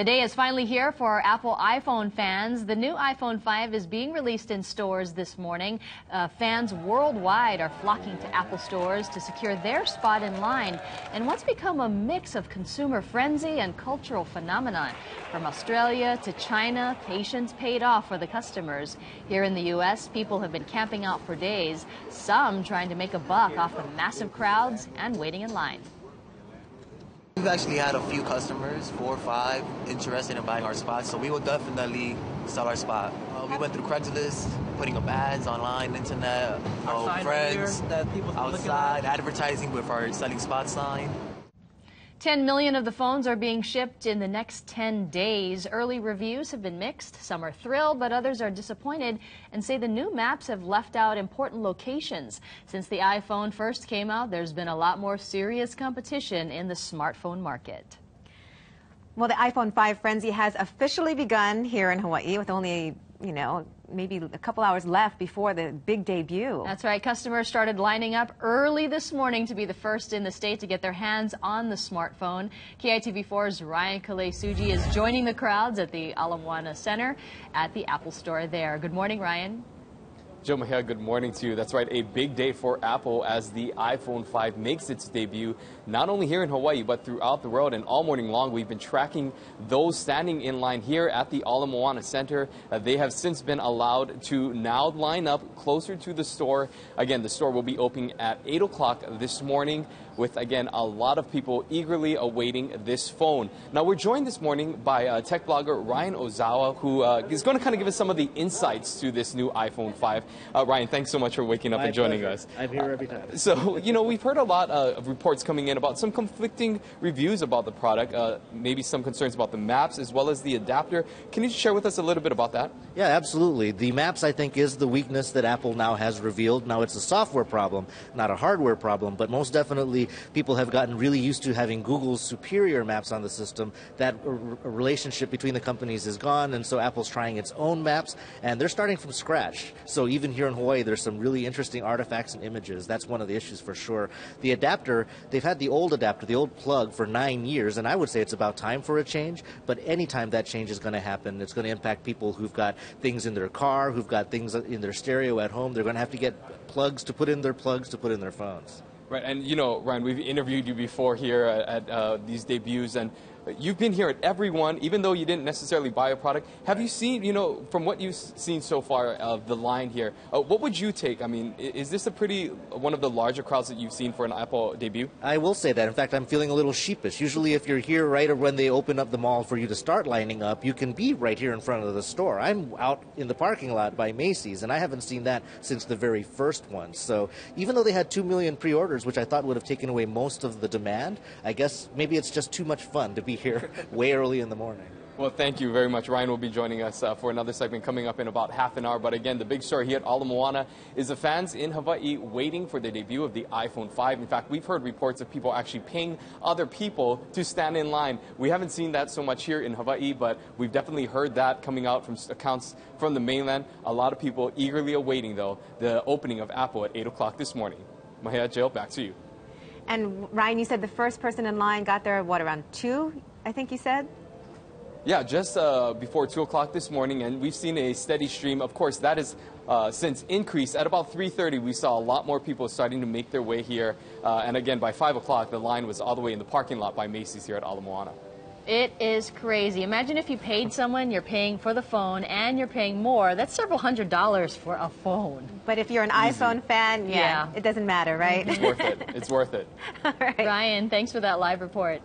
The day is finally here for our Apple iPhone fans. The new iPhone 5 is being released in stores this morning. Fans worldwide are flocking to Apple stores to secure their spot in line. And what's become a mix of consumer frenzy and cultural phenomenon. From Australia to China, patience paid off for the customers. Here in the U.S., people have been camping out for days, some trying to make a buck off the massive crowds and waiting in line. We've actually had a few customers, 4 or 5, interested in buying our spot, so we will definitely sell our spot. We went through Craigslist, putting up ads online, internet, friends, outside, advertising with our selling spot sign. 10 million of the phones are being shipped in the next 10 days. Early reviews have been mixed. Some are thrilled, but others are disappointed and say the new maps have left out important locations. Since the iPhone first came out, there's been a lot more serious competition in the smartphone market. Well, the iPhone 5 frenzy has officially begun here in Hawaii with only, maybe a couple hours left before the big debut. That's right. Customers started lining up early this morning to be the first in the state to get their hands on the smartphone. KITV4's Ryan Kalei-Suji is joining the crowds at the Ala Moana Center at the Apple Store there. Good morning, Ryan. Joe Mahia, good morning to you. That's right, a big day for Apple as the iPhone 5 makes its debut, not only here in Hawaii, but throughout the world. And all morning long, we've been tracking those standing in line here at the Ala Moana Center. They have since been allowed to now line up closer to the store. Again, the store will be opening at 8 o'clock this morning with, again, a lot of people eagerly awaiting this phone. Now, we're joined this morning by tech blogger Ryan Ozawa, who is going to kind of give us some of the insights to this new iPhone 5. Ryan, thanks so much for waking up and joining us. I'm here every time. So, we've heard a lot of reports coming in about some conflicting reviews about the product, maybe some concerns about the maps as well as the adapter. Can you share with us a little bit about that? Yeah, absolutely. The maps, I think, is the weakness that Apple now has revealed. Now, it's a software problem, not a hardware problem, but most definitely people have gotten really used to having Google's superior maps on the system. That relationship between the companies is gone, and so Apple's trying its own maps, and they're starting from scratch. So even here in Hawaii, there's some really interesting artifacts and images. That's one of the issues for sure. The adapter, they've had the old adapter, the old plug, for 9 years, and I would say it's about time for a change, but anytime that change is going to happen, it's going to impact people who've got things in their car, who've got things in their stereo at home. They're going to have to get plugs to put in their phones. Right, and Ryan, we've interviewed you before here at these debuts, and you've been here at every one, even though you didn't necessarily buy a product. Have you seen, from what you've seen so far of the line here, what would you take? I mean, is this one of the larger crowds that you've seen for an Apple debut? I will say that. In fact, I'm feeling a little sheepish. Usually if you're here right or when they open up the mall for you to start lining up, you can be right here in front of the store. I'm out in the parking lot by Macy's, and I haven't seen that since the very first one. So even though they had 2 million pre-orders, which I thought would have taken away most of the demand, I guess maybe it's just too much fun to be here way early in the morning. Well, thank you very much. Ryan will be joining us for another segment coming up in about half an hour. But again, the big story here at Ala Moana is the fans in Hawaii waiting for the debut of the iPhone 5. In fact, we've heard reports of people actually paying other people to stand in line. We haven't seen that so much here in Hawaii, but we've definitely heard that coming out from accounts from the mainland. A lot of people eagerly awaiting, though, the opening of Apple at 8 o'clock this morning. Mahia, Jill, back to you. And Ryan, you said the first person in line got there, around 2, I think you said? Yeah, just before 2 o'clock this morning, and we've seen a steady stream. Of course, that has since increased. At about 3:30, we saw a lot more people starting to make their way here. And again, by 5 o'clock, the line was all the way in the parking lot by Macy's here at Ala Moana. It is crazy. Imagine if you paid someone, you're paying for the phone, and you're paying more. That's several $100s for a phone. But if you're an iPhone fan, yeah, it doesn't matter, right? It's worth it. It's worth it. All right. Ryan, thanks for that live report.